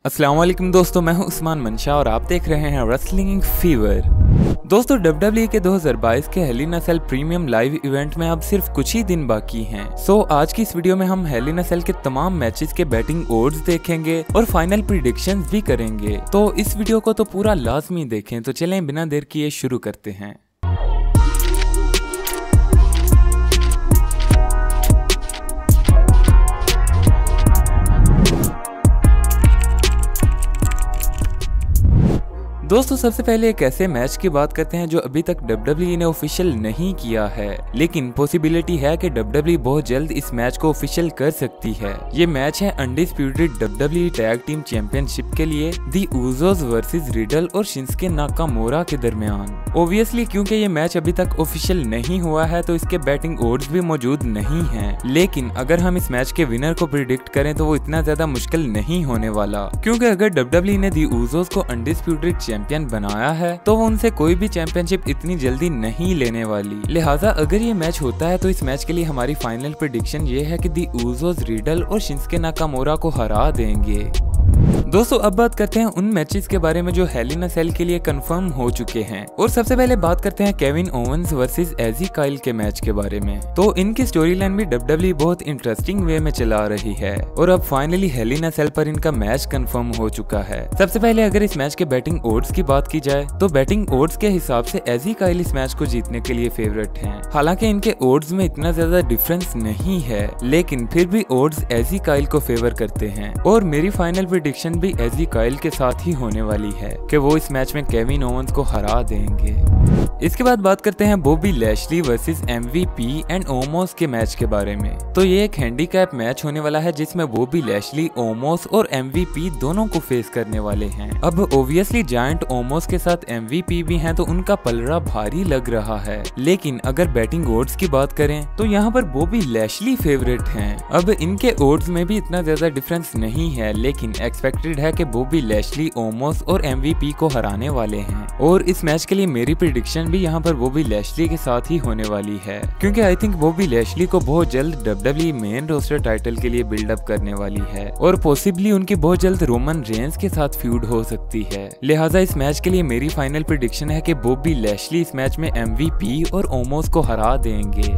अस्सलाम वालेकुम दोस्तों, मैं हूं उस्मान मंशा और आप देख रहे हैं रेसलिंग फीवर। दोस्तों WWE के 2022 के हेल इन अ सेल प्रीमियम लाइव इवेंट में अब सिर्फ कुछ ही दिन बाकी हैं। आज की इस वीडियो में हम हेल इन अ सेल के तमाम मैचेस के बैटिंग ओड्स देखेंगे और फाइनल प्रिडिक्शंस भी करेंगे। तो इस वीडियो को तो पूरा लाजमी देखें। तो चलें बिना देर किए शुरू करते हैं। दोस्तों सबसे पहले एक ऐसे मैच की बात करते हैं जो अभी तक WWE ने ऑफिशियल नहीं किया है, लेकिन पॉसिबिलिटी है कि WWE बहुत जल्द इस मैच को ऑफिशियल कर सकती है। ये मैच है undisputed WWE tag team championship के लिए दी उज़ोस वर्सेस रिडल और शिंसुके नाकामोरा के दरमियान। ऑब्वियसली क्योंकि ये मैच अभी तक ऑफिशियल नहीं हुआ है तो इसके बैटिंग ओड्स भी मौजूद नहीं है, लेकिन अगर हम इस मैच के विनर को प्रिडिक्ट करें तो वो इतना ज्यादा मुश्किल नहीं होने वाला, क्योंकि अगर WWE ने दी उज़ोस को अनडिस्प्यूटेड चैंपियन बनाया है तो वो उनसे कोई भी चैंपियनशिप इतनी जल्दी नहीं लेने वाली। लिहाजा अगर ये मैच होता है तो इस मैच के लिए हमारी फाइनल प्रेडिक्शन ये है कि दी उज़ोस रिडल और शिंसुके नाकामोरा को हरा देंगे। दोस्तों अब बात करते हैं उन मैचेस के बारे में जो हेल इन अ सेल के लिए कंफर्म हो चुके हैं, और सबसे पहले बात करते हैं केविन ओवेंस वर्सेस एजी काइल के मैच के बारे में। तो इनकी स्टोरी लाइन भी WWE बहुत इंटरेस्टिंग वे में चला रही है और अब फाइनली हेल इन अ सेल पर इनका मैच कंफर्म हो चुका है। सबसे पहले अगर इस मैच के बैटिंग ओड्स की बात की जाए तो बैटिंग ओड्स के हिसाब से एजी काइल इस मैच को जीतने के लिए फेवरेट हैं। हालांकि इनके ओड्स में इतना ज्यादा डिफरेंस नहीं है, लेकिन फिर भी ओड्स एजी काइल को फेवर करते हैं और मेरी फाइनल प्रेडिक्शन भी एजी काइल के साथ ही होने वाली है कि वो इस मैच में केविन ओवेंस को हरा देंगे। इसके बाद बात करते हैं Bobby Lashley versus MVP and Omos के मैच के बारे में। तो ये एक हैंडीकैप मैच होने वाला है जिसमें बॉबी लैशली, ओमोस और MVP दोनों को फेस करने वाले हैं। अब ओब्वियसली जायंट ओमोस के साथ MVP भी हैं तो उनका पलड़ा भारी लग रहा है, लेकिन अगर बैटिंग ओड्स की बात करें तो यहाँ पर बॉबी लैशली फेवरेट हैं। अब इनके ओड्स में भी इतना ज्यादा डिफरेंस नहीं है, लेकिन एक्सपेक्टेड है कि बॉबी लैशली, ओमोस और MVP को हराने वाले हैं। और इस मैच के लिए मेरी प्रेडिक्शन भी यहाँ पर बॉबी लैशली के साथ ही होने वाली है, क्योंकि आई थिंक बॉबी लैशली को बहुत जल्द WWE मेन रोस्टर टाइटल के लिए बिल्डअप करने वाली है और पॉसिबली उनकी बहुत जल्द रोमन रेंस के साथ फ्यूड हो सकती है। लिहाजा इस मैच के लिए मेरी फाइनल प्रेडिक्शन है कि बॉबी लैशली इस मैच में MVP और ओमोस को हरा देंगे।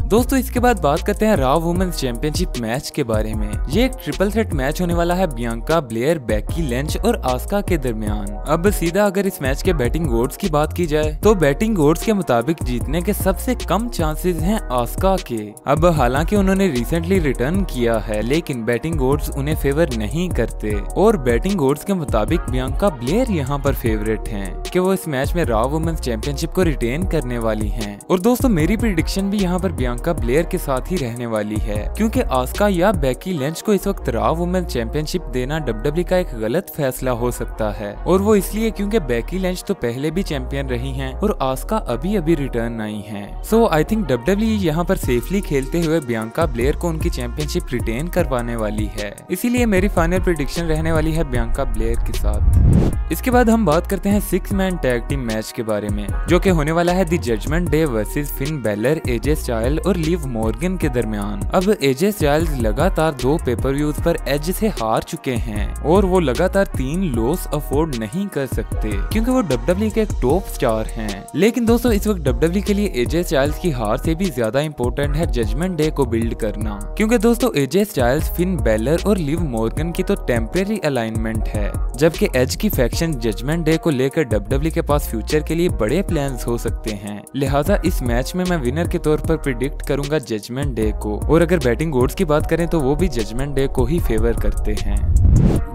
दोस्तों इसके बाद बात करते हैं रॉ वुमेन्स चैंपियनशिप मैच के बारे में। ये एक ट्रिपल थ्रेट मैच होने वाला है बियांका ब्लेयर, बेकी लिंच और आस्का के दरमियान। अब सीधा अगर इस मैच के बैटिंग ओड्स की बात की जाए तो बैटिंग ओड्स के मुताबिक जीतने के सबसे कम चांसेस हैं आस्का के। अब हालांकि उन्होंने रिसेंटली रिटर्न किया है, लेकिन बैटिंग ओड्स उन्हें फेवर नहीं करते और बैटिंग ओड्स के मुताबिक बियांका ब्लेयर यहाँ पर फेवरेट हैं कि वो इस मैच में रॉ वुमेन्स चैंपियनशिप को रिटेन करने वाली हैं। और दोस्तों मेरी प्रेडिक्शन भी यहाँ पर बियांका ब्लेयर के साथ ही रहने वाली है, क्योंकि आस्का या बेकी लिंच को इस वक्त रॉ वुमेन्स चैंपियनशिप देना WWE का एक गलत फैसला हो सकता है, और वो इसलिए क्योंकि बेकी लिंच तो पहले भी चैंपियन रही हैं और आस्का अभी अभी रिटर्न आई हैं। आई थिंक WWE यहाँ पर सेफली खेलते हुए बियांका ब्लेयर को उनकी चैंपियनशिप रिटेन करवाने वाली है, इसीलिए मेरी फाइनल प्रेडिक्शन रहने वाली है बियांका ब्लेयर के साथ। इसके बाद हम बात करते हैं 6 मैन टैग टीम मैच के बारे में, जो कि होने वाला है the judgment day versus Finn Balor, AJ Styles और लिव मॉर्गन के दरमियान। अब एजे स्टाइल्स लगातार 2 पेपर व्यूज पर एज से हार चुके हैं और वो लगातार 3 लॉस अफोर्ड नहीं कर सकते, क्योंकि वो WWE के एक टॉप स्टार हैं। लेकिन दोस्तों इस वक्त WWE के लिए एजे स्टाइल्स की हार से भी ज्यादा इंपॉर्टेंट है जजमेंट डे को बिल्ड करना, क्योंकि दोस्तों एजे स्टाइल्स, फिन बैलर और लिव मॉर्गन की तो टेम्परेरी अलाइनमेंट है, जबकि एज की फैक्शन जजमेंट डे को लेकर WWE के पास फ्यूचर के लिए बड़े प्लान्स हो सकते हैं। लिहाजा इस मैच में मैं विनर के तौर पर प्रिडिक्ट करूंगा जजमेंट डे को, और अगर बैटिंग ओड्स की बात करें तो वो भी जजमेंट डे को ही फेवर करते हैं।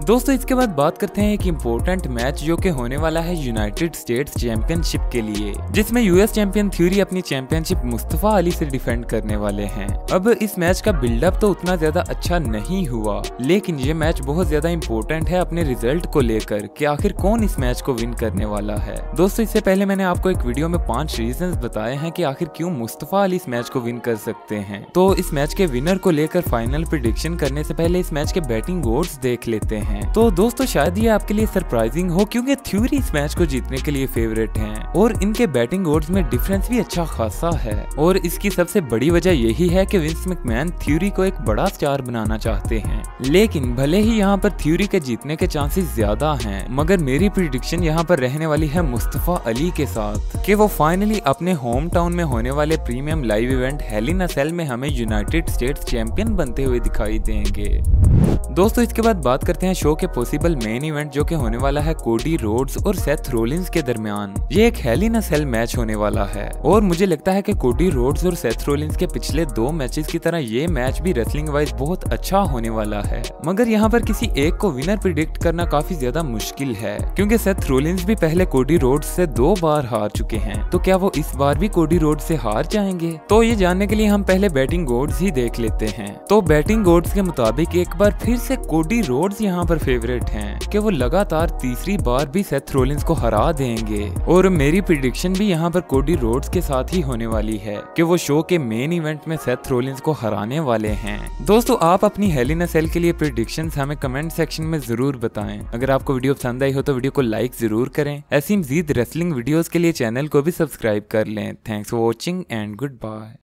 दोस्तों इसके बाद बात करते हैं एक इम्पोर्टेंट मैच जो कि होने वाला है यूनाइटेड स्टेट्स चैंपियनशिप के लिए, जिसमें यूएस चैंपियन थ्योरी अपनी चैंपियनशिप मुस्तफा अली से डिफेंड करने वाले हैं। अब इस मैच का बिल्डअप तो उतना ज्यादा अच्छा नहीं हुआ, लेकिन ये मैच बहुत ज्यादा इम्पोर्टेंट है अपने रिजल्ट को लेकर कि आखिर कौन इस मैच को विन करने वाला है। दोस्तों इससे पहले मैंने आपको एक वीडियो में 5 रीजंस बताए हैं कि आखिर क्यों मुस्तफा अली इस मैच को विन कर सकते हैं। तो इस मैच के विनर को लेकर फाइनल प्रेडिक्शन करने से पहले इस मैच के बैटिंग ओड्स देख लेते हैं। हैं। तो दोस्तों शायद ये आपके लिए सरप्राइजिंग हो क्योंकि थ्यूरी इस मैच को जीतने के लिए फेवरेट हैं और इनके बैटिंग ओड्स में डिफरेंस भी अच्छा खासा है। और इसकी सबसे बड़ी वजह यही है कि विंस मैकमैन थ्यूरी को एक बड़ा स्टार बनाना चाहते हैं। लेकिन भले ही यहाँ पर थ्यूरी के जीतने के चांसेस ज्यादा हैं, मगर मेरी प्रिडिक्शन यहाँ पर रहने वाली है मुस्तफा अली के साथ कि वो फाइनली अपने होम टाउन में होने वाले प्रीमियम लाइव इवेंट हेल इन अ सेल में हमें यूनाइटेड स्टेट्स चैंपियन बनते हुए दिखाई देंगे। दोस्तों इसके बाद बात करते हैं शो के पॉसिबल मेन इवेंट जो कि होने वाला है कोडी रोड्स और सेथ रोलिंस के दरमियान। ये एक हेल इन अ सेल मैच होने वाला है और मुझे लगता है कि कोडी रोड्स और सेथ रोलिंस के पिछले 2 मैचेस की तरह ये मैच भी रेसलिंग वाइज बहुत अच्छा होने वाला है। मगर यहाँ पर किसी एक को विनर प्रिडिक्ट करना काफी ज्यादा मुश्किल है क्योंकि सेथ रोलिंस भी पहले कोडी रोड्स से 2 बार हार चुके हैं। तो क्या वो इस बार भी कोडी रोड्स से हार जाएंगे? तो ये जानने के लिए हम पहले बैटिंग ओड्स ही देख लेते हैं। तो बैटिंग ओड्स के मुताबिक एक बार फिर से कोडी रोड्स यहाँ पर फेवरेट हैं कि वो लगातार तीसरी बार भी सेथ रोलिंस को हरा देंगे। और मेरी प्रिडिक्शन भी यहाँ पर कोडी रोड्स के साथ ही होने वाली है कि वो शो के मेन इवेंट में सेथ रोलिंस को हराने वाले हैं। दोस्तों आप अपनी हेल इन अ सेल के लिए प्रिडिक्शंस हमें कमेंट सेक्शन में जरूर बताएं। अगर आपको वीडियो पसंद आई हो तो वीडियो को लाइक जरूर करें। ऐसी मजीद रेसलिंग वीडियोस के लिए चैनल को भी सब्सक्राइब कर लें। Thanks for watching and good bye.